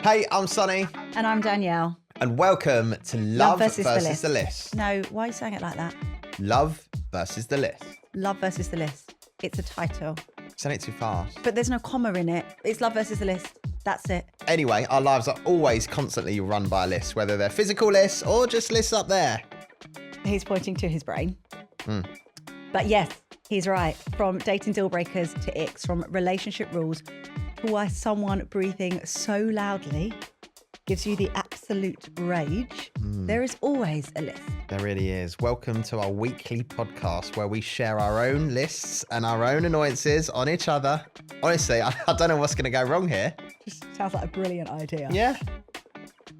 Hey, I'm Sonny. And I'm Danielle. And welcome to Love versus the List. No, why are you saying it like that? Love versus the List. Love versus the List. It's a title. Saying it too fast. But there's no comma in it. It's Love versus the List. That's it. Anyway, our lives are always constantly run by lists, whether they're physical lists or just lists up there. He's pointing to his brain. But yes, he's right. From dating deal breakers to icks, from relationship rules to why someone breathing so loudly gives you the absolute rage. There is always a list. There really is. Welcome to our weekly podcast where we share our own lists and our own annoyances on each other. Honestly, I don't know what's going to go wrong here. Just sounds like a brilliant idea. Yeah.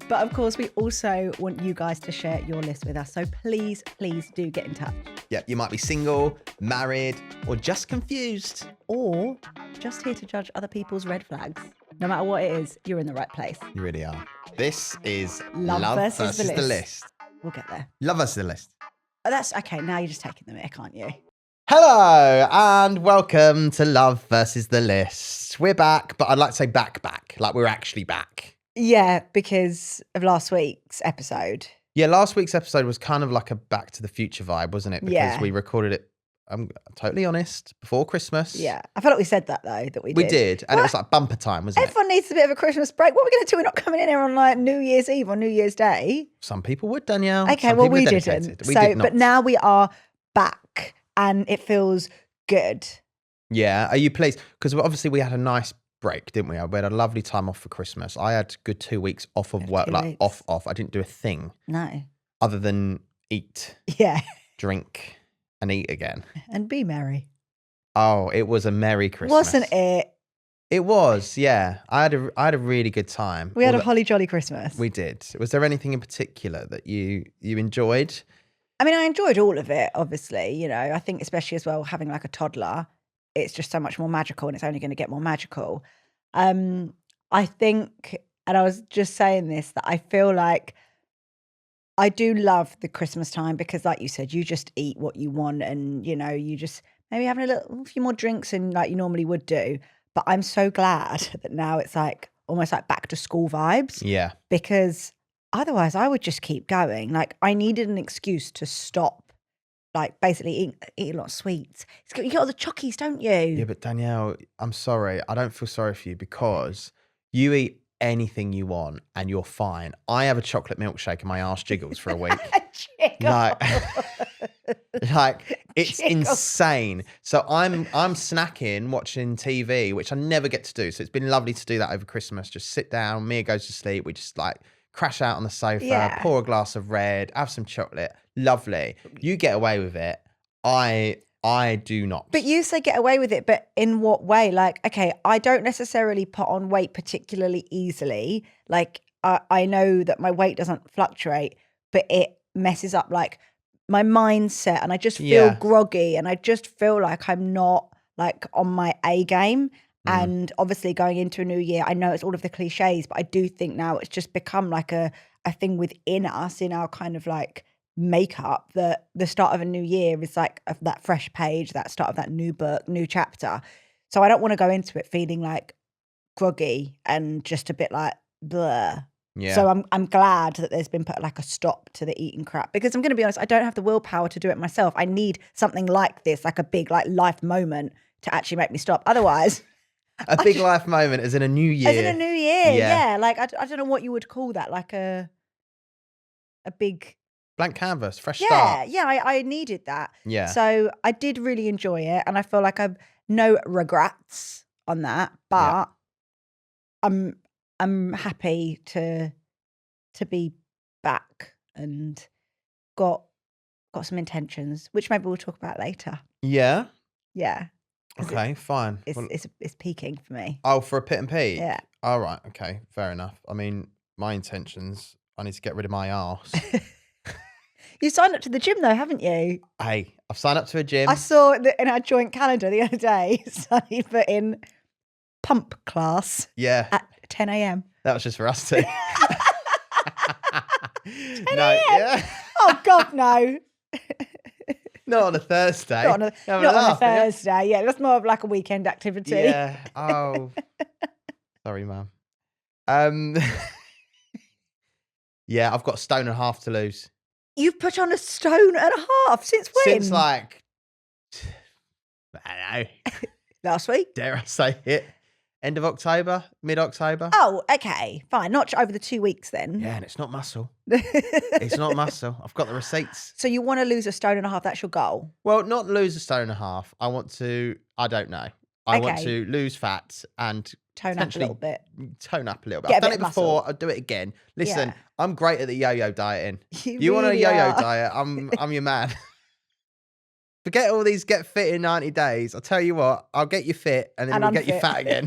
But of course, we also want you guys to share your list with us. So please do get in touch. Yep, you might be single, married, or just confused. Or just here to judge other people's red flags. No matter what it is, you're in the right place. You really are. This is Love versus the list. We'll get there. Love versus the List. Oh, that's okay. Now you're just taking the mic, aren't you? Hello and welcome to Love versus the List. We're back, but I'd like to say back, like we're actually back. Yeah, because of last week's episode. Yeah, last week's episode was kind of like a Back to the Future vibe, wasn't it? Because we recorded it, I'm totally honest, before Christmas. Yeah, I feel like we said that though, that we did. We did, and it was like bumper time, wasn't it? Everyone needs a bit of a Christmas break. What are we going to do? We're not coming in here on like New Year's Eve or New Year's Day. Some people would, Danielle. Okay, Some well, people we are didn't. dedicated. We did not. But now we are back and it feels good. Yeah, are you pleased? Because obviously we had a nice break, didn't we? We had a lovely time off for Christmas. I had a good 2 weeks off of work, like off. I didn't do a thing. No. Other than eat, drink, and eat again. And be merry. Oh, it was a merry Christmas. Wasn't it? It was, yeah. I had a really good time. We had a holly jolly Christmas. We did. Was there anything in particular that you enjoyed? I mean, I enjoyed all of it, obviously. You know, I think especially as well, having like a toddler, it's just so much more magical and it's only going to get more magical. I think, and I was just saying this, that I feel like I do love the Christmas time because like you said, you just eat what you want and, you know, you just maybe having a few more drinks than like you normally would do. But I'm so glad that now it's like almost like back to school vibes. Yeah. Because otherwise I would just keep going. Like I needed an excuse to stop, like basically eat a lot of sweets. You get all the chockies, don't you? Yeah, but Danielle, I'm sorry. I don't feel sorry for you because you eat anything you want and you're fine. I have a chocolate milkshake and my arse jiggles for a week. like it's insane. So I'm snacking, watching TV, which I never get to do. So it's been lovely to do that over Christmas. Just sit down, Mia goes to sleep. We just like crash out on the sofa, pour a glass of red, have some chocolate. Lovely. You get away with it. I do not. But you say get away with it, but in what way? Like, okay, I don't necessarily put on weight particularly easily. Like, I know that my weight doesn't fluctuate, but it messes up like my mindset and I just feel groggy and I just feel like I'm not like on my A game. And obviously going into a new year, I know it's all of the cliches, but I do think now it's just become like a thing within us, in our kind of like makeup, that the start of a new year is like that fresh page, that start of that new book, new chapter. So I don't want to go into it feeling like groggy and just a bit like blah. Yeah. So I'm glad that there's been put like a stop to the eating crap, because I'm going to be honest, I don't have the willpower to do it myself. I need something like this, like a big like life moment to actually make me stop. Otherwise, a big life moment as in a new year. As in a new year, yeah. Like I don't know what you would call that, like a big blank canvas, fresh start. Yeah, I needed that. Yeah. So I did really enjoy it, and I feel like I've no regrets on that. But I'm happy to be back and got some intentions, which maybe we'll talk about later. Yeah. Yeah. Okay, fine. It's peaking for me. Oh, for a pit and peak? Yeah. All right. Okay, fair enough. I mean, my intentions, I need to get rid of my arse. You signed up to the gym though, haven't you? Hey, I've signed up to a gym. I saw that in our joint calendar the other day, Sonny put in pump class. Yeah. At 10 a.m. That was just for us two. 10 No, a.m. yeah. Oh God, no. Not on a Thursday. Not on a Thursday. Yeah, that's more of like a weekend activity. Yeah. Oh. Sorry, Mum. Um, yeah, I've got a stone and a half to lose. You've put on a stone and a half since when? Since like, I don't know. Last week? Dare I say it? End of October, mid-October. Oh, okay, fine. Not over the 2 weeks then. Yeah, and it's not muscle. It's not muscle. I've got the receipts. So you want to lose a stone and a half? That's your goal? Well, not lose a stone and a half. I want to, I don't know. I want to lose fat and tone up a little bit. Tone up a little bit. Get I've done a it bit of before. muscle. I'll do it again. Listen, Yeah. I'm great at the yo-yo dieting. You want a really yo-yo are. diet? I'm your man. Forget all these get fit in 90 days. I'll tell you what, I'll get you fit and then we'll get you fat again.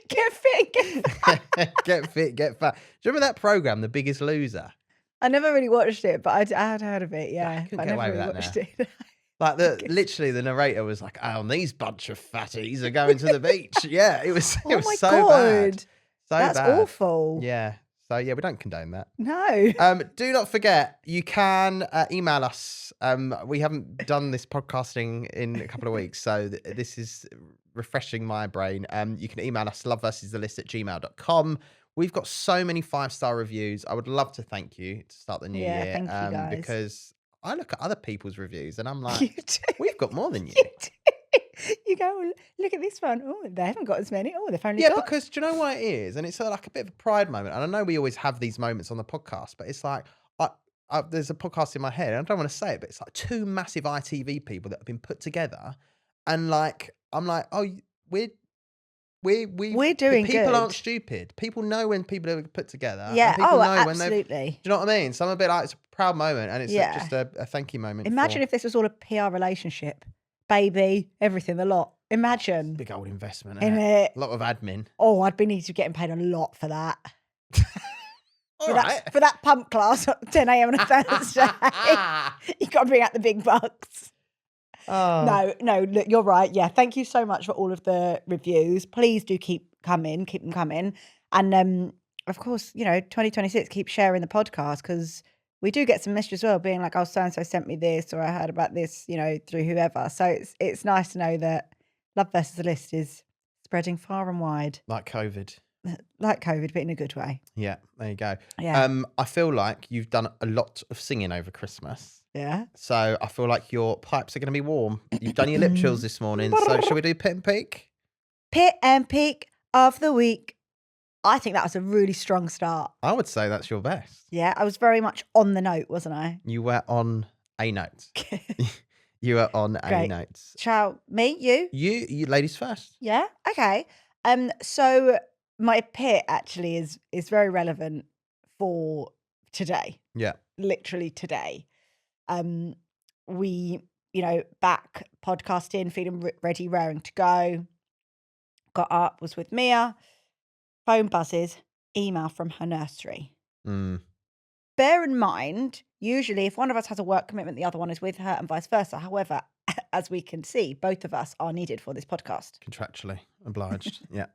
Get fit, get fat. Get fit, get fat. Do you remember that program, The Biggest Loser? I never really watched it, but I had heard of it, yeah. I couldn't I get never away with really that watched now. it. Like literally the narrator was like, "Oh, and these bunch of fatties are going to the beach." Yeah, it was. Oh It was my so God. bad. So That's bad. awful. Yeah. So yeah, we don't condone that. No. Do not forget, you can email us. We haven't done this podcasting in a couple of weeks, so this is refreshing my brain. You can email us loveversusthelist@gmail.com. We've got so many 5-star reviews. I would love to thank you to start the new year. Thank you guys. Because I look at other people's reviews and I'm like, You do. we've got more than you. You do. You go, "Oh, look at this one. Oh, they haven't got as many. Oh, they've only Yeah, got." because do you know what it is? And it's like a bit of a pride moment. And I know we always have these moments on the podcast, but it's like, there's a podcast in my head, and I don't want to say it, but it's like 2 massive ITV people that have been put together. And like, I'm like, oh, we're doing people good. aren't stupid. People know when people are put together. Yeah. And people know absolutely. do you know what I mean? So I'm a bit like, it's a proud moment, and it's just a thank you moment. Imagine if this was all a PR relationship. Baby, everything, the lot. Imagine. Big old investment, In innit? it. A lot of admin. Oh, I'd be needing to be getting paid a lot for that. All right. For that pump class at 10 a.m. on a Thursday. You've got to bring out the big bucks. Oh. No, look, you're right. Yeah, thank you so much for all of the reviews. Please do keep them coming. And of course, 2026, keep sharing the podcast, because we do get some messages as well, being like, oh, so-and-so sent me this, or I heard about this, through whoever. So it's nice to know that Love versus the List is spreading far and wide. Like COVID. Like COVID, but in a good way. Yeah, there you go. Yeah. I feel like you've done a lot of singing over Christmas. Yeah. So I feel like your pipes are going to be warm. You've done your lip chills this morning. So shall we do Pit and Peak? Pit and Peak of the week. I think that was a really strong start. I would say that's your best. Yeah, I was very much on the note, wasn't I? You were on a note. You were on a note. Shall me, you? You ladies first. Yeah. Okay. So my pit actually is very relevant for today. Yeah. Literally today. We, back podcasting, feeling ready, raring to go. Got up, was with Mia. Phone buzzes, email from her nursery. Bear in mind, usually if one of us has a work commitment, the other one is with her, and vice versa. However, as we can see, both of us are needed for this podcast. Contractually obliged. Yeah.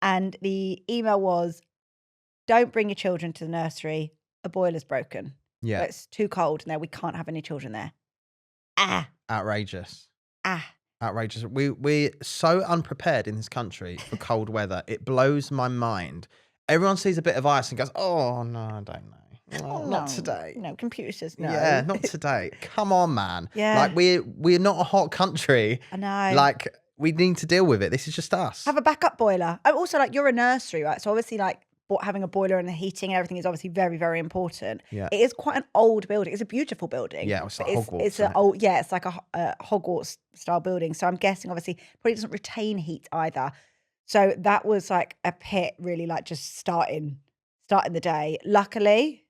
And the email was, don't bring your children to the nursery. A boiler's broken. Yeah. It's too cold in there. We can't have any children there. Outrageous. Outrageous. We're so unprepared in this country for cold weather. It blows my mind. Everyone sees a bit of ice and goes, oh, no, I don't know. Oh, not today. No, computer says no. Yeah, not today. Come on, man. Yeah. Like, we're not a hot country. I know. Like, we need to deal with it. This is just us. Have a backup boiler. Oh, also, like, you're a nursery, right? So obviously, like, having a boiler and the heating and everything is obviously very, very important. Yeah. It is quite an old building. It's a beautiful building. Yeah, it's like Hogwarts. It's an old, yeah, it's like a Hogwarts style building. So I'm guessing obviously probably doesn't retain heat either. So that was like a pit, really, like just starting the day. Luckily,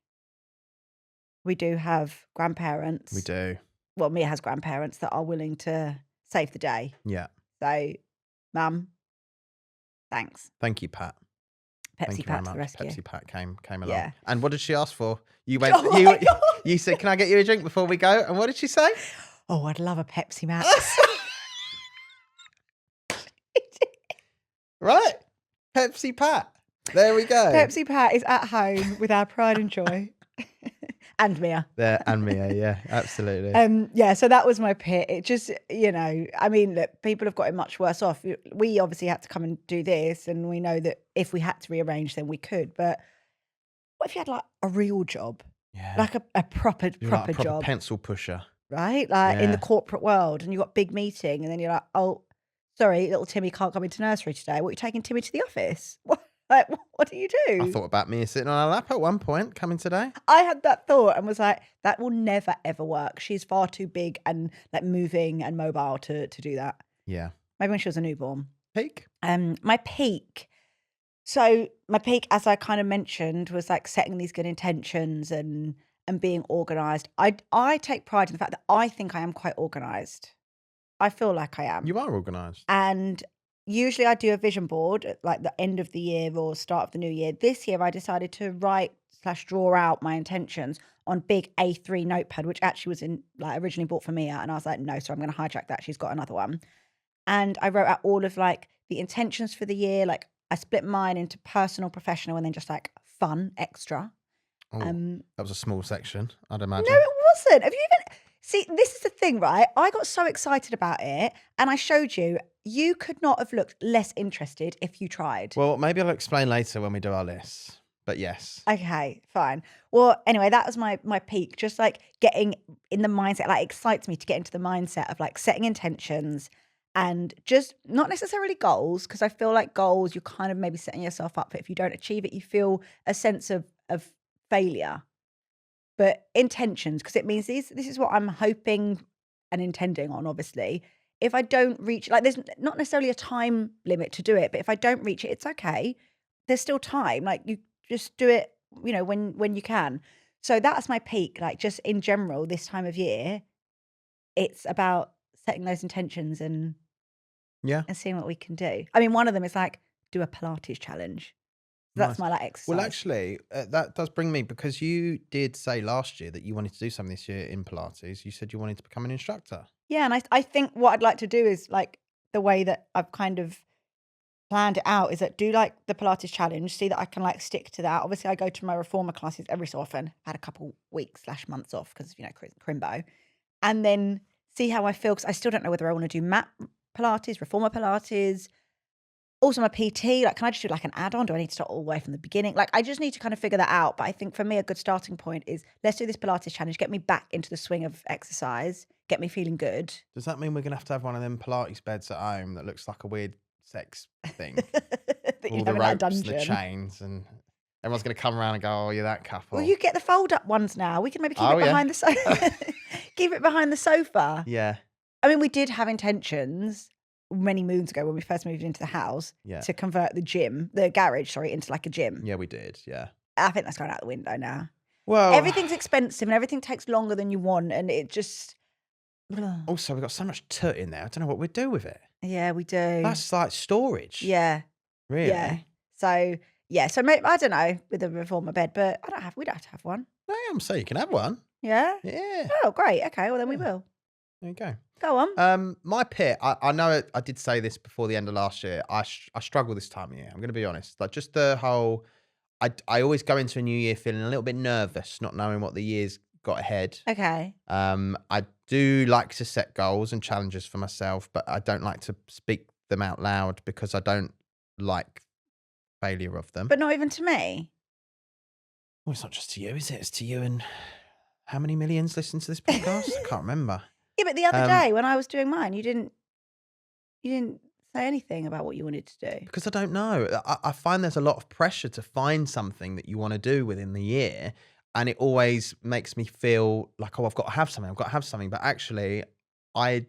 we do have grandparents. We do. Well, Mia has grandparents that are willing to save the day. Yeah. So, Mum, thanks. Thank you, Pat. Pepsi Pat to the rescue. Pepsi Pat came along. Yeah. And what did she ask for? You went. Oh my God. You said, "Can I get you a drink before we go?" And what did she say? Oh, I'd love a Pepsi Max. Right, Pepsi Pat. There we go. Pepsi Pat is at home with our pride and joy. And Mia. There and Mia, yeah, absolutely. Yeah, so that was my pit. It just, I mean, look, people have got it much worse off. We obviously had to come and do this, and we know that if we had to rearrange, then we could. But what if you had like a real job, Yeah. like a proper You're like a proper job, pencil pusher. right? Like in the Yeah. corporate world, and you got big meeting, and then you're like, oh, sorry, little Timmy can't come into nursery today. What, are you taking Timmy to the office? What do you I do? thought about Mia sitting on her lap at one point, coming today. I had that thought and was like, that will never ever work. She's far too big and like moving and mobile to do that. Yeah. Maybe when she was a newborn. Peak? My peak. So my peak, as I kind of mentioned, was like setting these good intentions and being organized. I take pride in the fact that I think I am quite organized. I feel like I am. You are organised. And usually I do a vision board at like the end of the year or start of the new year. This year I decided to write/draw out my intentions on big A3 notepad, which actually was originally bought for Mia. And I was like, no, so I'm going to hijack that. She's got another one. And I wrote out all of like the intentions for the year. Like I split mine into personal, professional, and then just like fun, extra. Oh, that was a small section, I'd imagine. No, it wasn't. Have you even... See, this is the thing, right? I got so excited about it and I showed you, you could not have looked less interested if you tried. Well, maybe I'll explain later when we do our lists. But yes. Okay, fine. Well, anyway, that was my peak. Just like getting in the mindset, like excites me to get into the mindset of like setting intentions and just not necessarily goals, because I feel like goals, you're kind of maybe setting yourself up for if you don't achieve it, you feel a sense of failure. But intentions, because it means this is what I'm hoping and intending on, obviously. If I don't reach, like there's not necessarily a time limit to do it, but if I don't reach it, it's okay. There's still time. Like you just do it, when you can. So that's my peak. Like just in general, this time of year, it's about setting those intentions and seeing what we can do. I mean, one of them is like do a Pilates challenge. That's my like exercise. Well, actually, that does bring me, because you did say last year that you wanted to do something this year in Pilates. You said you wanted to become an instructor. Yeah, and I think what I'd like to do is like the way that I've kind of planned it out is that do like the Pilates challenge, see that I can like stick to that. Obviously, I go to my reformer classes every so often. I had a couple weeks/months off because Crimbo, and then see how I feel, because I still don't know whether I want to do mat Pilates, reformer Pilates. Also, my PT, like, can I just do like an add-on? Do I need to start all the way from the beginning? Like, I just need to kind of figure that out. But I think for me, a good starting point is let's do this Pilates challenge, get me back into the swing of exercise, get me feeling good. Does that mean we're going to have one of them Pilates beds at home that looks like a weird sex thing? That all the ropes and the chains, and everyone's going to come around and go, oh, you're that couple. Well, you get the fold-up ones now. We can maybe keep it behind the sofa. Keep it behind the sofa. Yeah. I mean, we did have intentions many moons ago when we first moved into the house to convert the garage, into like a gym. Yeah, we did. Yeah. I think that's going out the window now. Well, everything's expensive and everything takes longer than you want, and it just... Also, we've got so much tut in there. I don't know what we'd do with it. Yeah, we do. That's like storage. Yeah. Really? Yeah. So maybe, I don't know, with a reformer bed, but we don't have to have one. No, I'm saying you can have one. Yeah? Yeah. Oh, great. Okay, well then we will. There you go. Go on. My pit, I know I did say this before the end of last year. I struggle this time of year. I'm going to be honest. Like just the whole, I always go into a new year feeling a little bit nervous, not knowing what the year's got ahead. Okay. I do like to set goals and challenges for myself, but I don't like to speak them out loud because I don't like failure of them. But not even to me. Well, it's not just to you, is it? It's to you and how many millions listen to this podcast? I can't remember. Yeah, but the other day when I was doing mine, you didn't say anything about what you wanted to do. Because I don't know. I find there's a lot of pressure to find something that you want to do within the year. And it always makes me feel like, oh, I've got to have something. But actually, I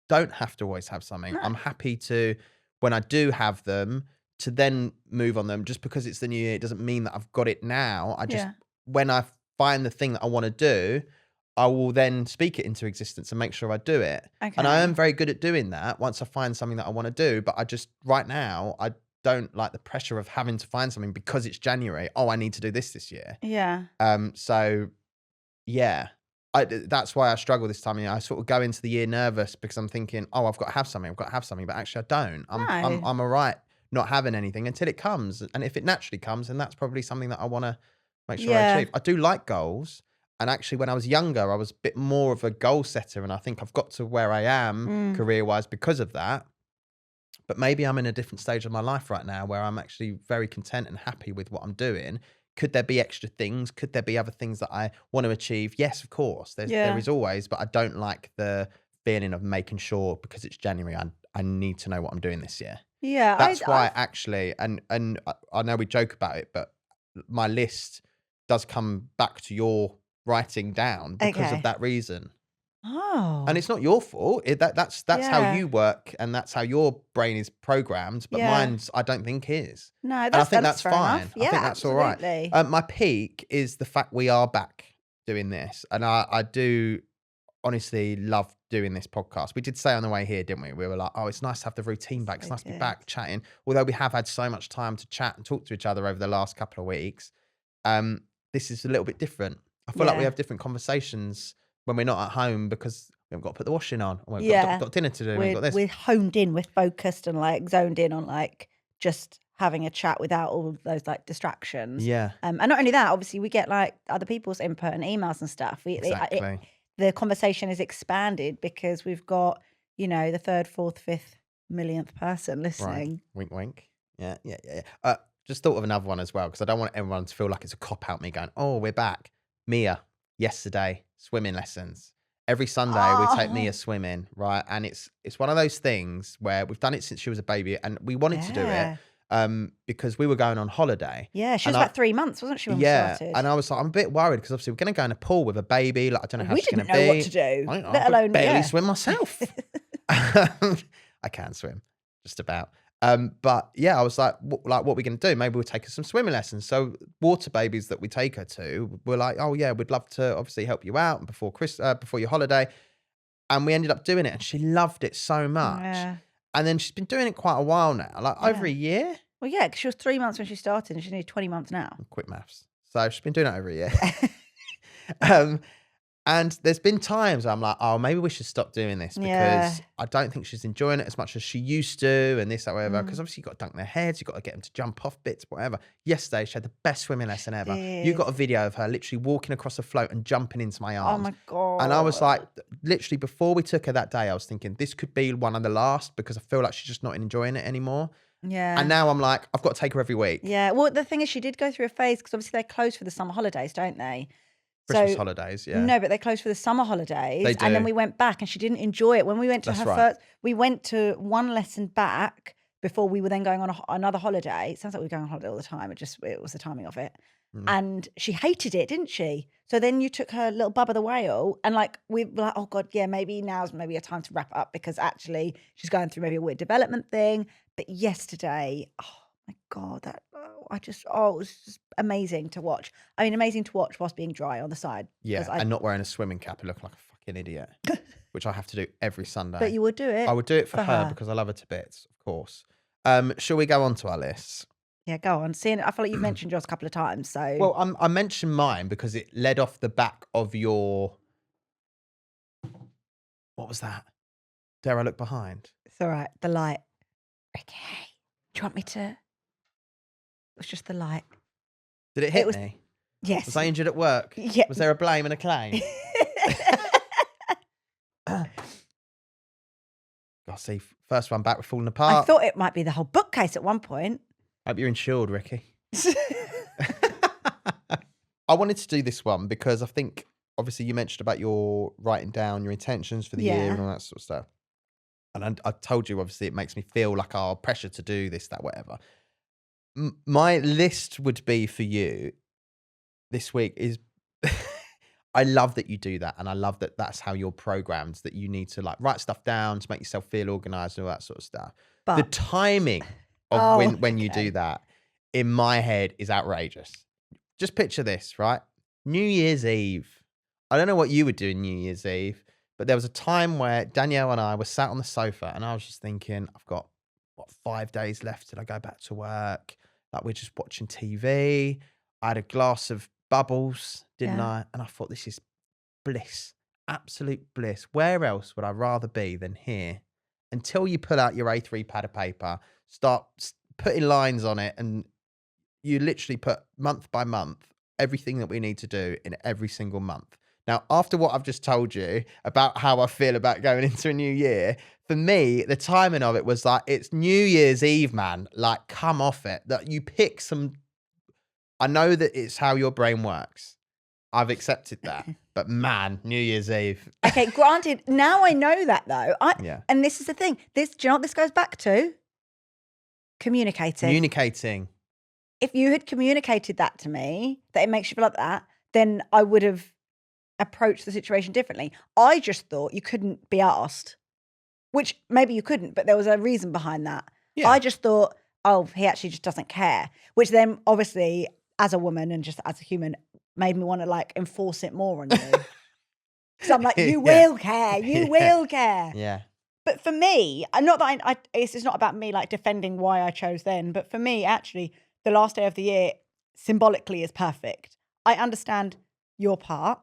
don't have to always have something. No. I'm happy to, when I do have them, to then move on them. Just because it's the new year, it doesn't mean that I've got it now. When I find the thing that I want to do, I will then speak it into existence and make sure I do it. Okay. And I am very good at doing that once I find something that I want to do. But right now, I don't like the pressure of having to find something because it's January. Oh, I need to do this year. Yeah. So, yeah. That's why I struggle this time of year. I sort of go into the year nervous because I'm thinking, oh, I've got to have something. But actually, I don't. I'm all right not having anything until it comes. And if it naturally comes, then that's probably something that I want to make sure I achieve. I do like goals. And actually, when I was younger, I was a bit more of a goal setter. And I think I've got to where I am career-wise because of that. But maybe I'm in a different stage of my life right now where I'm actually very content and happy with what I'm doing. Could there be extra things? Could there be other things that I want to achieve? Yes, of course. There is always, but I don't like the feeling of making sure because it's January, I need to know what I'm doing this year. Yeah. That's why actually, and I know we joke about it, but my list does come back to your writing down because of that reason. Oh. And it's not your fault. That's how you work and that's how your brain is programmed. But mine's, I don't think is. No, and I think that's fair fine. enough. Yeah, I think that's all right. My peak is the fact we are back doing this. And I do honestly love doing this podcast. We did say on the way here, didn't we? We were like, oh, it's nice to have the routine back. It's nice to be back chatting. Although we have had so much time to chat and talk to each other over the last couple of weeks. This is a little bit different. I feel like we have different conversations when we're not at home because we haven't got to put the washing on. We've got dinner to do. We've got this. We're honed in, we're focused and like zoned in on like just having a chat without all those like distractions. Yeah. And not only that, obviously we get like other people's input and emails and stuff. Exactly. The conversation is expanded because we've got, the third, fourth, fifth, millionth person listening. Right. Wink, wink. Yeah. Just thought of another one as well because I don't want everyone to feel like it's a cop out me going, oh, we're back. Mia, yesterday, swimming lessons. Every Sunday we take Mia swimming, right? And it's one of those things where we've done it since she was a baby and we wanted to do it because we were going on holiday. Yeah, she was about 3 months, wasn't she, when we started? And I was like, I'm a bit worried because obviously we're going to go in a pool with a baby. Like, I don't know how she's going to be. We didn't know what to do, let alone barely swim myself. I can swim, just about. But yeah, I was like, what are we going to do? Maybe we'll take her some swimming lessons. So water babies that we take her to, we're like, oh yeah, we'd love to obviously help you out before your holiday. And we ended up doing it and she loved it so much. Yeah. And then she's been doing it quite a while now, like over a year. Well, yeah, because she was 3 months when she started and she's nearly 20 months now. Quick maths. So she's been doing it over a year. And there's been times I'm like, oh, maybe we should stop doing this because I don't think she's enjoying it as much as she used to and this, that, whatever. Because obviously you've got to dunk their heads, you've got to get them to jump off bits, whatever. Yesterday, she had the best swimming lesson ever. You got a video of her literally walking across a float and jumping into my arms. Oh my God. And I was like, literally before we took her that day, I was thinking this could be one of the last because I feel like she's just not enjoying it anymore. Yeah. And now I'm like, I've got to take her every week. Yeah. Well, the thing is, she did go through a phase because obviously they're closed for the summer holidays, don't they? Christmas holidays, yeah. No, but they closed for the summer holidays. They do. And then we went back and she didn't enjoy it. When we went to first, we went to one lesson back before we were then going on another holiday. It sounds like we were going on holiday all the time. It was the timing of it. And she hated it, didn't she? So then you took her little Bubba the whale and like, we were like, oh God, yeah, maybe now's maybe a time to wrap up because actually she's going through maybe a weird development thing. But yesterday, oh my God, it was just amazing to watch. I mean, amazing to watch whilst being dry on the side. Yeah, and not wearing a swimming cap and looking like a fucking idiot, which I have to do every Sunday. But you would do it. I would do it for her because I love her to bits, of course. Shall we go on to our lists? Yeah, go on. I feel like you've mentioned yours a couple of times. So, well, I mentioned mine because it led off the back of your. What was that? Dare I look behind? It's all right. The light. Okay. Do you want me to? It was just the light. Did it hit me? Yes. Was I injured at work? Yeah. Was there a blame and a claim? God, see, first one back, we're falling apart. I thought it might be the whole bookcase at one point. Hope you're insured, Ricky. I wanted to do this one because I think, obviously, you mentioned about your writing down your intentions for the year and all that sort of stuff. And I told you, obviously, it makes me feel like our pressure to do this, that, whatever. My list would be for you this week is, I love that you do that. And I love that that's how you're programmed, that you need to like write stuff down to make yourself feel organized and all that sort of stuff. But the timing of when you do that in my head is outrageous. Just picture this, right? New Year's Eve. I don't know what you would do on New Year's Eve, but there was a time where Danielle and I were sat on the sofa and I was just thinking, I've got, 5 days left till I go back to work. Like we're just watching TV. I had a glass of bubbles, didn't I? And I thought, this is bliss, absolute bliss. Where else would I rather be than here? Until you pull out your A3 pad of paper, start putting lines on it, and you literally put month by month everything that we need to do in every single month. Now, after what I've just told you about how I feel about going into a new year, for me, the timing of it was like, it's New Year's Eve, man. Like, come off it. That you pick some. I know that it's how your brain works. I've accepted that. But man, New Year's Eve. Okay, granted, now I know that though. Yeah. And this is the thing. Do you know what this goes back to? Communicating. If you had communicated that to me, that it makes you feel like that, then I would have approached the situation differently. I just thought you couldn't be asked, which maybe you couldn't, but there was a reason behind that. Yeah. I just thought, oh, he actually just doesn't care, which then obviously as a woman and just as a human made me want to like enforce it more on you. Because I'm like, you will care, you will care. Yeah. But for me, not that it's not about me like defending why I chose then, but for me, actually, the last day of the year symbolically is perfect. I understand your part.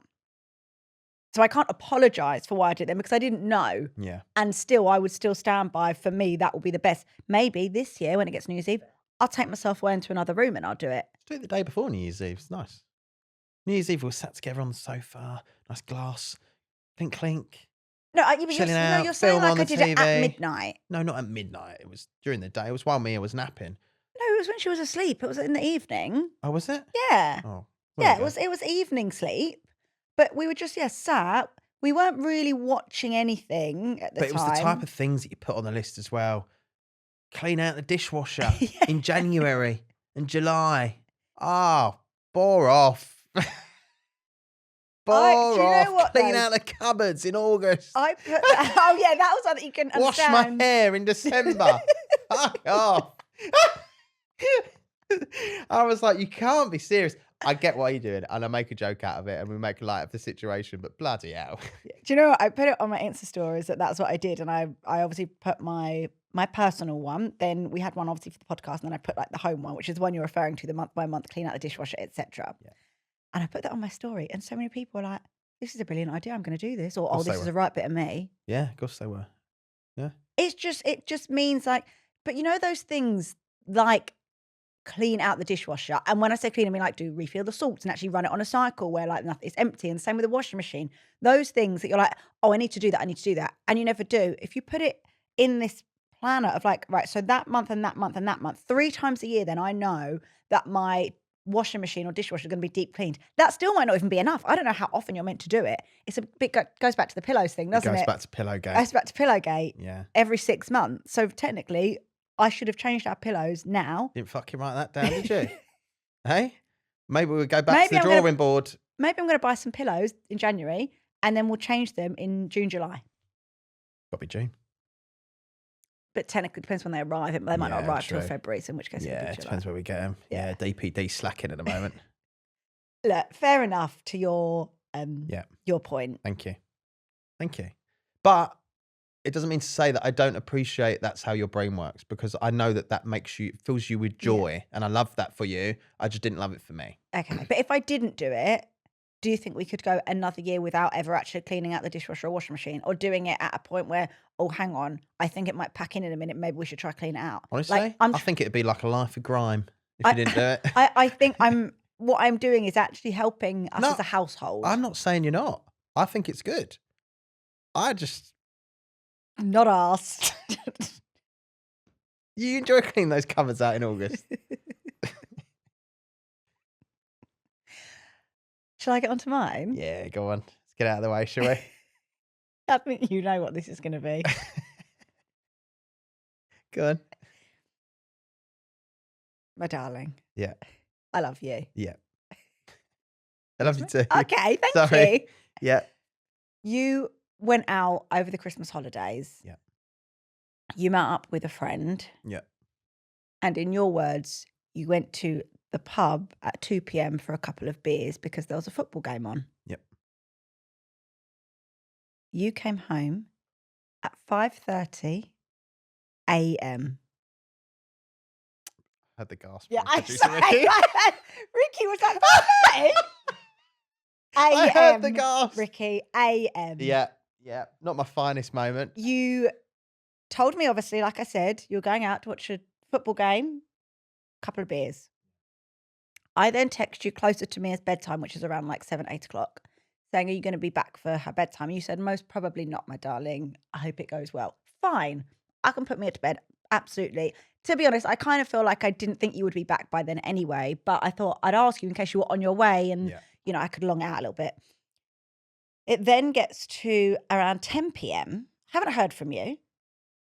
So I can't apologize for why I did them because I didn't know. Yeah. And still, I would still stand by, for me, that will be the best. Maybe this year when it gets New Year's Eve, I'll take myself away into another room and I'll do it. Do it the day before New Year's Eve. It's nice. New Year's Eve, we're sat together on the sofa, nice glass, clink, clink. No, Chilling you're out, saying film like on I the did it at TV. midnight. No, not at midnight. It was during the day. It was while Mia was napping. No, it was when she was asleep. It was in the evening. Oh, was it? Yeah. Oh, Yeah, it was evening sleep. But we were just, sat. We weren't really watching anything at the time. But it was the type of things that you put on the list as well. Clean out the dishwasher in January and July. Oh, bore off. Clean out the cupboards in August. I put that, oh yeah, that was something you can understand. Wash my hair in December. Fuck off. I was like, you can't be serious. I get why you're doing it, and I make a joke out of it, and we make light of the situation, but bloody hell. Do you know what? I put it on my Insta stories that's what I did, and I obviously put my personal one. Then we had one obviously for the podcast, and then I put like the home one, which is the one you're referring to, the month by month, clean out the dishwasher, etc. Yeah. And I put that on my story, and so many people were like, "This is a brilliant idea. I'm going to do this," or "Oh, this is a right bit of me." Yeah, of course they were. Yeah. It just means like, but you know those things like clean out the dishwasher, and when I say clean, I mean like do refill the salts and actually run it on a cycle where like nothing, it's empty, and same with the washing machine. Those things that you're like, oh, I need to do that, and you never do. If you put it in this planner of like, right, so that month and that month and that month, 3 times a year, then I know that my washing machine or dishwasher is going to be deep cleaned. That still might not even be enough. I don't know how often you're meant to do it. It's a bit goes back to the pillows thing, doesn't it? Goes back to Pillowgate. Goes back to Pillowgate. Yeah. Every 6 months. So technically, I should have changed our pillows now. Didn't fucking write that down, did you? Hey? Maybe we'll go back to the drawing board. Maybe I'm going to buy some pillows in January, and then we'll change them in June, July. Probably June. But technically, it depends when they arrive. They might not arrive till February, so in which case it depends where we get them. Yeah, DPD slacking at the moment. Look, fair enough to your point. Thank you. But it doesn't mean to say that I don't appreciate that's how your brain works, because I know that fills you with joy, and I love that for you. I just didn't love it for me. Okay, but if I didn't do it, do you think we could go another year without ever actually cleaning out the dishwasher or washing machine, or doing it at a point where, oh, hang on, I think it might pack in a minute. Maybe we should try clean it out. Honestly, like, I think it'd be like a life of grime if you didn't do it. I think what I'm doing is actually helping us as a household. I'm not saying you're not. I think it's good. I just not asked. You enjoy cleaning those cupboards out in August. Shall I get onto mine? Yeah, go on. Let's get out of the way, shall we? I think you know what this is going to be. Go on. My darling. Yeah. I love you. Yeah. I love you too. Okay, thank you. Yeah. You went out over the Christmas holidays. Yeah. You met up with a friend. Yeah. And in your words, you went to the pub at 2 p.m. for a couple of beers because there was a football game on. Yep. You came home at 5:30 a.m. I had the gasp. Yeah, I Ricky. Ricky was like, 5:30 a.m. I heard the gasp. Ricky, a.m. Yeah. Yeah. Not my finest moment. You told me, obviously, like I said, you were going out to watch a football game, couple of beers. I then text you closer to Mia's bedtime, which is around like 7, 8 o'clock, saying, are you going to be back for her bedtime? You said, most probably not, my darling. I hope it goes well. Fine. I can put Mia to bed. Absolutely. To be honest, I kind of feel like I didn't think you would be back by then anyway, but I thought I'd ask you in case you were on your way and, I could long out a little bit. It then gets to around 10 p.m. Haven't heard from you.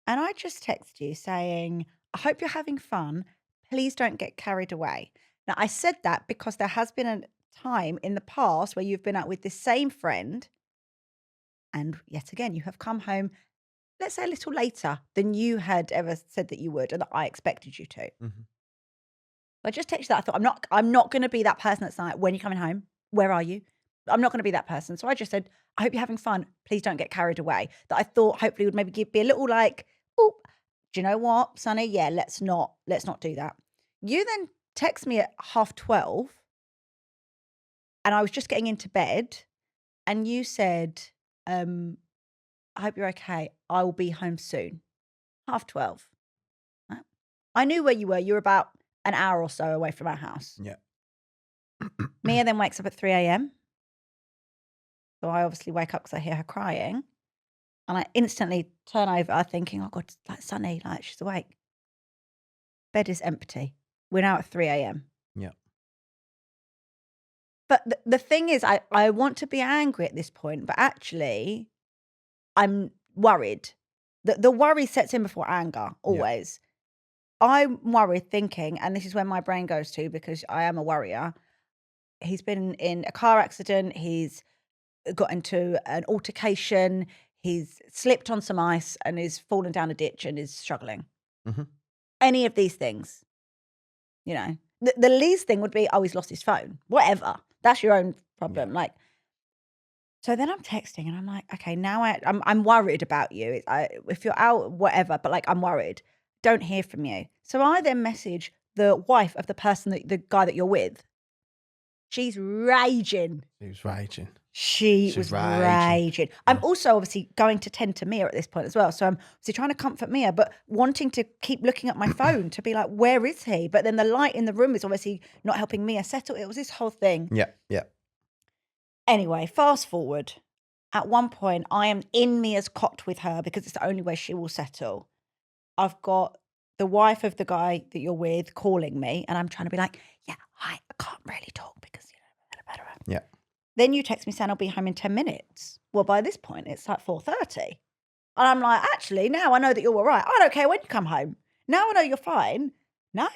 And I just text you saying, I hope you're having fun. Please don't get carried away. Now, I said that because there has been a time in the past where you've been out with the same friend. And yet again, you have come home, let's say a little later than you had ever said that you would and that I expected you to. Mm-hmm. I just texted that. I thought, I'm not going to be that person that's like, when are you coming home? Where are you? I'm not going to be that person. So I just said, I hope you're having fun. Please don't get carried away. That I thought hopefully would maybe be a little like, oh, do you know what, Sonny? Yeah, let's not do that. You then text me at 12:30 and I was just getting into bed and you said, I hope you're okay. I will be home soon. 12:30. I knew where you were. You were about an hour or so away from our house. Yeah. Mia then wakes up at 3 a.m. So I obviously wake up because I hear her crying. And I instantly turn over thinking, oh God, like Sonny, like she's awake. Bed is empty. We're now at 3 a.m. Yeah. But the thing is, I want to be angry at this point, but actually I'm worried. The worry sets in before anger, always. Yeah. I'm worried thinking, and this is when my brain goes to because I am a worrier. He's been in a car accident. He's got into an altercation. He's slipped on some ice and is fallen down a ditch and is struggling. Mm-hmm. Any of these things, the least thing would be, oh, he's lost his phone. Whatever. That's your own problem. Yeah. So then I'm texting and I'm like, okay, now I'm worried about you. If you're out, whatever, but I'm worried. Don't hear from you. So I then message the wife of the guy that you're with. She's raging. She was raging. I'm also obviously going to tend to Mia at this point as well. So I'm obviously trying to comfort Mia, but wanting to keep looking at my phone to be like, where is he? But then the light in the room is obviously not helping Mia settle. It was this whole thing. Yeah. Anyway, fast forward. At one point, I am in Mia's cot with her because it's the only way she will settle. I've got the wife of the guy that you're with calling me, and I'm trying to be like, yeah, hi, I can't really talk because, Yeah. Then you text me saying I'll be home in 10 minutes. Well, by this point, it's like 4:30. And I'm like, actually, now I know that you're all right. I don't care when you come home. Now I know you're fine. No.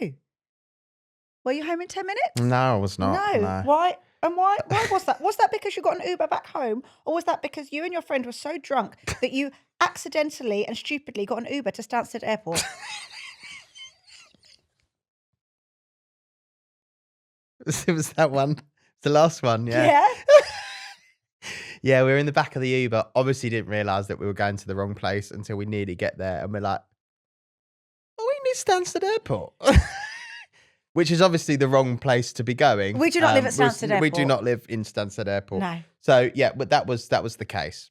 Were you home in 10 minutes? No, I was not. No. Why? And why was that? Was that because you got an Uber back home? Or was that because you and your friend were so drunk that you accidentally and stupidly got an Uber to Stansted Airport? It was that one. The last one, yeah. Yeah? Yeah, we were in the back of the Uber. Obviously didn't realise that we were going to the wrong place until we nearly get there. And we're like, are we near Stansted Airport? Which is obviously the wrong place to be going. We do not live at Stansted Airport. We do not live in Stansted Airport. No. So, yeah, but that was the case.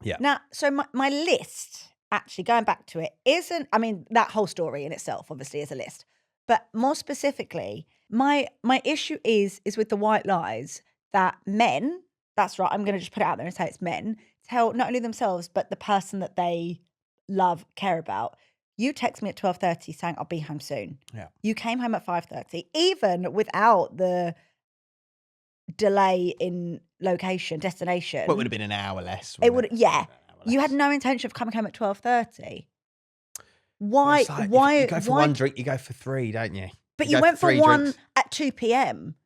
Yeah. Now, so my list, actually going back to it, isn't, I mean, that whole story in itself obviously is a list. But more specifically, my issue is with the white lies that men, that's right, I'm going to just put it out there and say it's men, tell not only themselves, but the person that they love, care about. You text me at 12:30 saying, I'll be home soon. Yeah. You came home at 5:30, even without the delay in location, destination. Well, it would have been an hour less. It would, yeah. You had no intention of coming home at 12:30. Why? Like, why? You go for one drink, you go for three, don't you? But you went for one drinks at 2 p.m.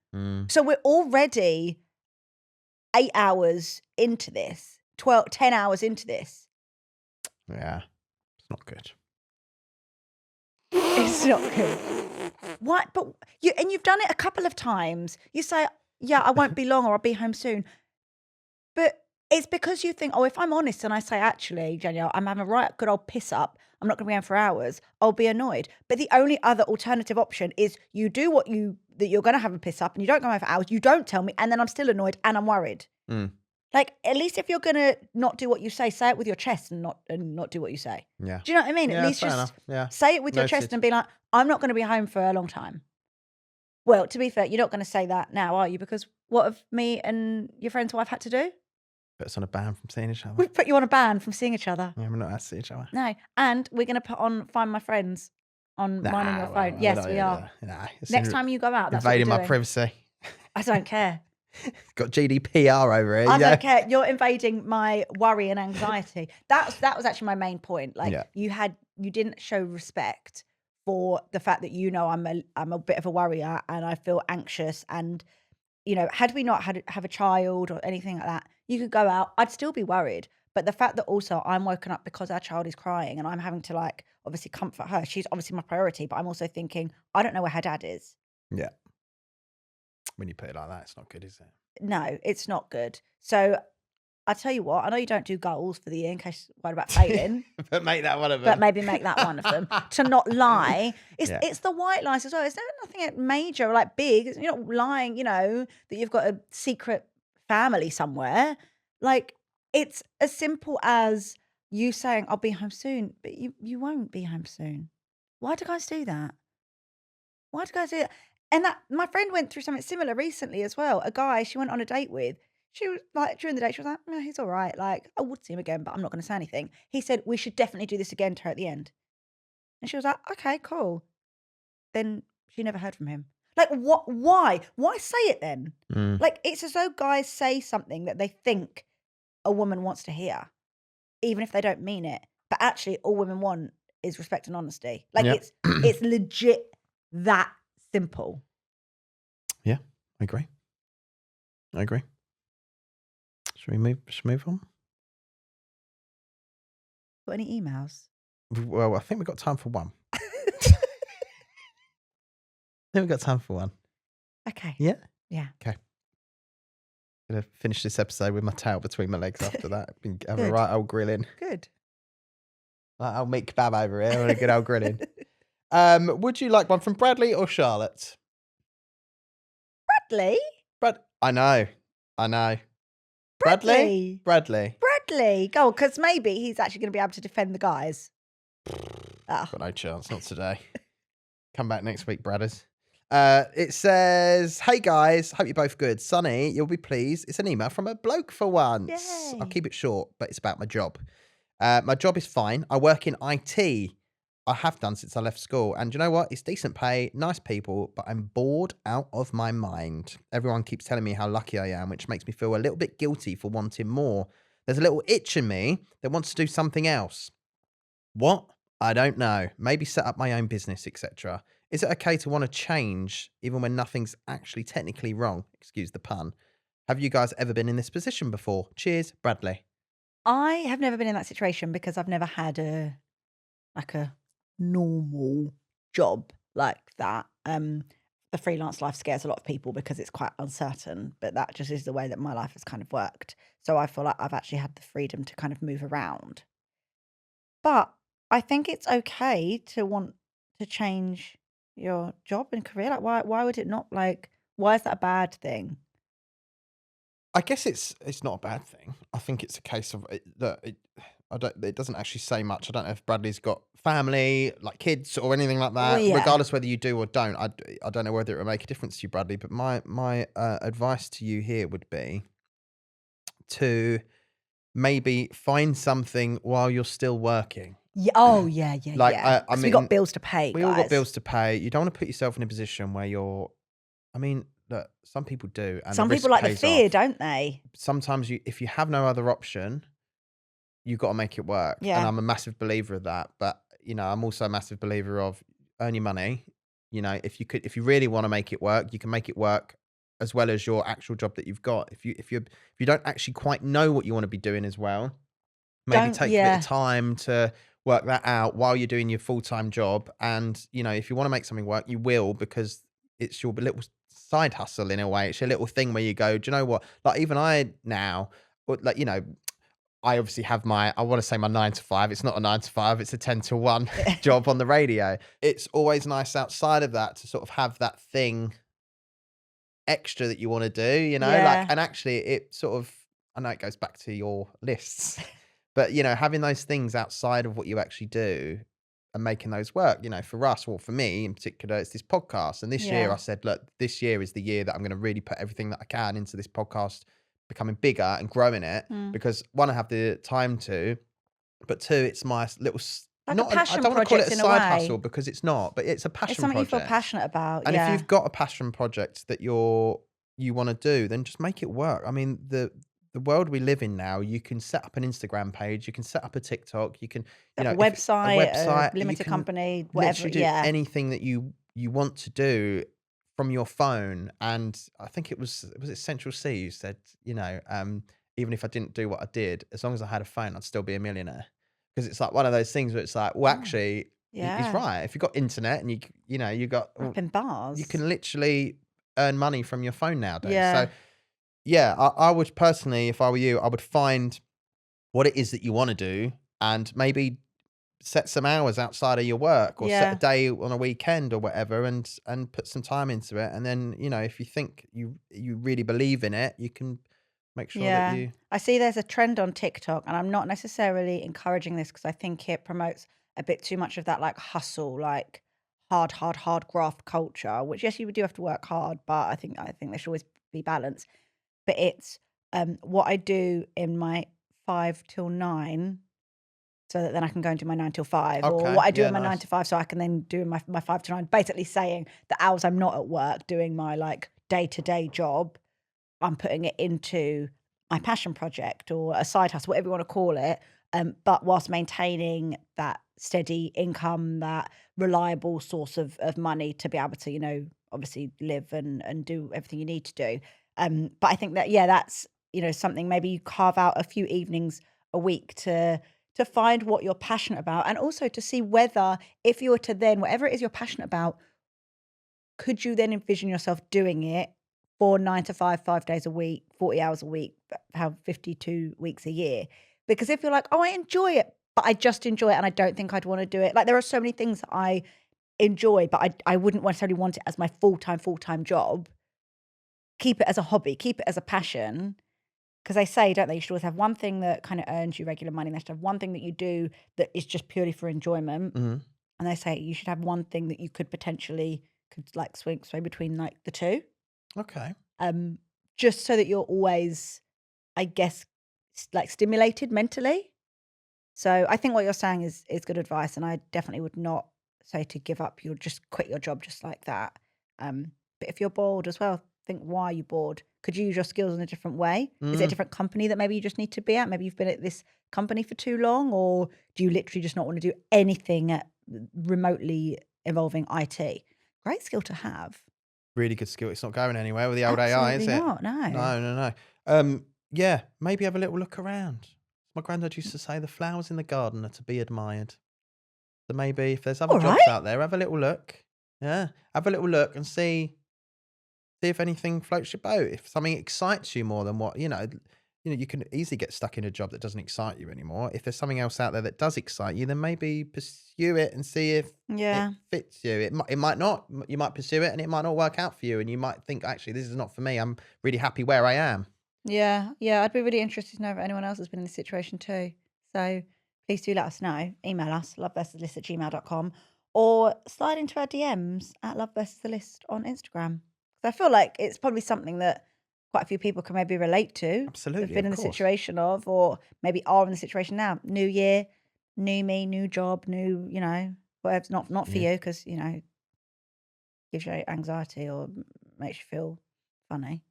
So we're already 8 hours into this, 10 hours into this. Yeah, it's not good. It's not good. What? But you've done it a couple of times. You say, yeah, I won't be long or I'll be home soon. But it's because you think, oh, if I'm honest and I say, actually, Danielle, I'm having a right good old piss up, I'm not going to be home for hours, I'll be annoyed. But the only other alternative option is you do that you're going to have a piss up and you don't go home for hours, you don't tell me, and then I'm still annoyed and I'm worried. Like, at least if you're going to not do what you say it with your chest and not do what you say. Yeah. Do you know what I mean? Yeah, at least just say it with your chest and be like, I'm not going to be home for a long time. Well, to be fair, you're not going to say that now, are you? Because what have me and your friend's wife had to do? Put us on a ban from seeing each other. We've put you on a ban from seeing each other. Yeah, we're not allowed to see each other. No. And we're going to put on Find My Friends on mine and your phone. Yes, we are. Nah, Next time you go out, that's what invading you're my doing. privacy. I don't care. Got GDPR over here. I don't care. You're invading my worry and anxiety. That was actually my main point. Like you didn't show respect for the fact that I'm a bit of a worrier and I feel anxious. And had we not have a child or anything like that, you could go out. I'd still be worried. But the fact that also I'm woken up because our child is crying and I'm having to like obviously comfort her. She's obviously my priority, but I'm also thinking I don't know where her dad is. Yeah. When you put it like that, it's not good, is it? No, it's not good. So I tell you what, I know you don't do goals for the year in case you're worried about failing. But make that one of them. But maybe make that one of them. To not lie. It's the white lies as well. It's nothing major or like big. You're not lying, that you've got a secret family somewhere. Like it's as simple as you saying, I'll be home soon, but you won't be home soon. Why do guys do that? Why do guys do that? And that my friend went through something similar recently as well. A guy she went on a date with. She was like, during the date, she was like, "No, he's all right. Like, I would see him again, but I'm not going to say anything." He said, "We should definitely do this again to her at the end." And she was like, "Okay, cool." Then she never heard from him. Like, what? Why? Why say it then? Like, it's as though guys say something that they think a woman wants to hear, even if they don't mean it. But actually, all women want is respect and honesty. Like, it's legit that simple. Yeah, I agree. Should we move on? Got any emails? Well, I think we've got time for one. Okay. Yeah? Yeah. Okay. I'm going to finish this episode with my tail between my legs after that. Have a Good. right old grilling. Good. Like old meat kebab over here and a good old grilling. Would you like one from Bradley or Charlotte? Bradley? I know. Bradley. Bradley. Go, because maybe he's actually going to be able to defend the guys. Got no chance, not today. Come back next week, Bradders. It says, "Hey guys, hope you're both good. Sonny, you'll be pleased. It's an email from a bloke for once. Yay. I'll keep it short, but it's about my job. My job is fine. I work in IT. I have done since I left school. And you know what? It's decent pay, nice people, but I'm bored out of my mind. Everyone keeps telling me how lucky I am, which makes me feel a little bit guilty for wanting more. There's a little itch in me that wants to do something else. What? I don't know. Maybe set up my own business, etc. Is it okay to want to change even when nothing's actually technically wrong? Excuse the pun. Have you guys ever been in this position before? Cheers, Bradley." I have never been in that situation because I've never had a normal job like that. The freelance life scares a lot of people because it's quite uncertain, but that just is the way that my life has kind of worked. So I feel like I've actually had the freedom to kind of move around. But I think it's okay to want to change your job and career. Like, why would it not? Like, why is that a bad thing? I guess it's not a bad thing. I think it's a case of it doesn't actually say much. I don't know if Bradley's got family, like kids or anything like that. Well, yeah. Regardless whether you do or don't, I don't know whether it will make a difference to you, Bradley. But my advice to you here would be to maybe find something while you're still working. Yeah. Oh, yeah. Like, yeah. I mean, we got bills to pay. We guys. all got bills to pay. You don't want to put yourself in a position where you're. I mean, look, some people do, and some the people risk like the pays fear, off. don't they? Sometimes if you have no other option, you've got to make it work. Yeah. And I'm a massive believer of that. But I'm also a massive believer of earn your money. If you really want to make it work, you can make it work as well as your actual job that you've got. If you don't actually quite know what you want to be doing as well, maybe take a bit of time to work that out while you're doing your full-time job. And if you want to make something work, you will, because it's your little side hustle in a way. It's a little thing where you go, do you know what? Like, even I now, like, I obviously have I want to say my 9 to 5. It's not a 9 to 5. It's a 10 to 1 job on the radio. It's always nice outside of that to sort of have that thing extra that you want to do, like, and actually it sort of, I know it goes back to your lists, but having those things outside of what you actually do, making those work. You know, for us, or for me in particular, it's this podcast. And this year I said, look, this year is the year that I'm going to really put everything that I can into this podcast, becoming bigger and growing it. Because one, I have the time to, but two, it's my little, like not a passion I don't want to call it a project in side way. hustle, because it's not, but it's a passion It's something project. you feel passionate about. And if you've got a passion project that you want to do, then just make it work. I mean, the world we live in now, you can set up an Instagram page, you can set up a TikTok, you can, you know, a website, a limited company, whatever. Do anything that you want to do from your phone. And I think it was Central C who said, you know, even if I didn't do what I did, as long as I had a phone, I'd still be a millionaire. Because it's like one of those things where it's like, well, actually, he's right. If you've got internet and you got up in bars, you can literally earn money from your phone nowadays. So yeah, I would personally, if I were you, I would find what it is that you want to do, and maybe set some hours outside of your work, or set a day on a weekend or whatever, and put some time into it. And then, you know, if you think you really believe in it, you can make sure that you... I see there's a trend on TikTok, and I'm not necessarily encouraging this because I think it promotes a bit too much of that like hustle, like hard graft culture, which yes, you do have to work hard, but I think there should always be balance. But it's what I do in my 5 till 9, so that then I can go and do my 9 till 5, or what I do in my 9 to 5, so I can then do my 5 to 9. Basically saying the hours I'm not at work doing my like day-to-day job, I'm putting it into my passion project or a side hustle, whatever you want to call it, but whilst maintaining that steady income, that reliable source of money to be able to, you know, obviously live and do everything you need to do. But I think that, that's, you know, something maybe you carve out a few evenings a week to find what you're passionate about, and also to see whether, if you were to then, whatever it is you're passionate about, could you then envision yourself doing it for 9 to 5, 5 days a week, 40 hours a week, have 52 weeks a year? Because if you're like, oh, I enjoy it, but I just enjoy it and I don't think I'd want to do it. Like, there are so many things that I enjoy, but I wouldn't necessarily want it as my full-time job. Keep it as a hobby, keep it as a passion. Because they say, don't they, you should always have one thing that kind of earns you regular money. They should have one thing that you do that is just purely for enjoyment. And they say you should have one thing that you could potentially like sway between like the two. Okay. Just so that you're always, I guess, like stimulated mentally. So I think what you're saying is good advice, and I definitely would not say to give up. You'll just quit your job just like that. But if you're bored as well, think, why are you bored? Could you use your skills in a different way? Is it a different company that maybe you just need to be at? Maybe you've been at this company for too long, or do you literally just not want to do anything remotely involving IT? Great skill to have. Really good skill. It's not going anywhere with the old AI, is it? Not, no. Yeah, maybe have a little look around. My granddad used to say the flowers in the garden are to be admired. So maybe if there's other jobs out there, have a little look. Yeah, have a little look and see if anything floats your boat. If something excites you more than what, you know, you can easily get stuck in a job that doesn't excite you anymore. If there's something else out there that does excite you, then maybe pursue it and see if it fits you. It might not. You might pursue it and it might not work out for you, and you might think, actually, this is not for me. I'm really happy where I am. Yeah. I'd be really interested to know if anyone else has been in this situation too. So please do let us know. Email us, loveversuslist@gmail.com, or slide into our DMs at loveversuslist on Instagram. I feel like it's probably something that quite a few people can maybe relate to. Absolutely. Have been in the situation of, or maybe are in the situation now. New year, new me, new job, new, you know, whatever's not for you, because, you know, gives you anxiety or makes you feel funny.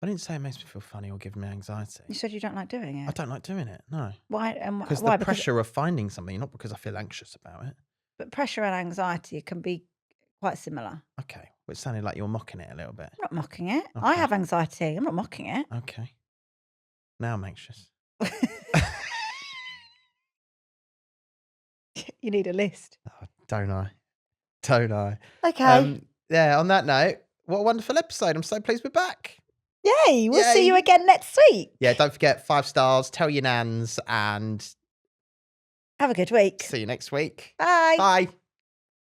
I didn't say it makes me feel funny or give me anxiety. You said you don't like doing it. I don't like doing it, no. Why? Because the pressure of finding something, not because I feel anxious about it. But pressure and anxiety can be quite similar. Okay. Well, it sounded like you're mocking it a little bit. I'm not mocking it. Okay. I have anxiety. I'm not mocking it. Okay. Now I'm anxious. You need a list. Oh, don't I? Okay. Yeah, on that note, what a wonderful episode. I'm so pleased we're back. Yay. We'll see you again next week. Yeah, don't forget 5 stars, tell your nans, and have a good week. See you next week. Bye. Bye.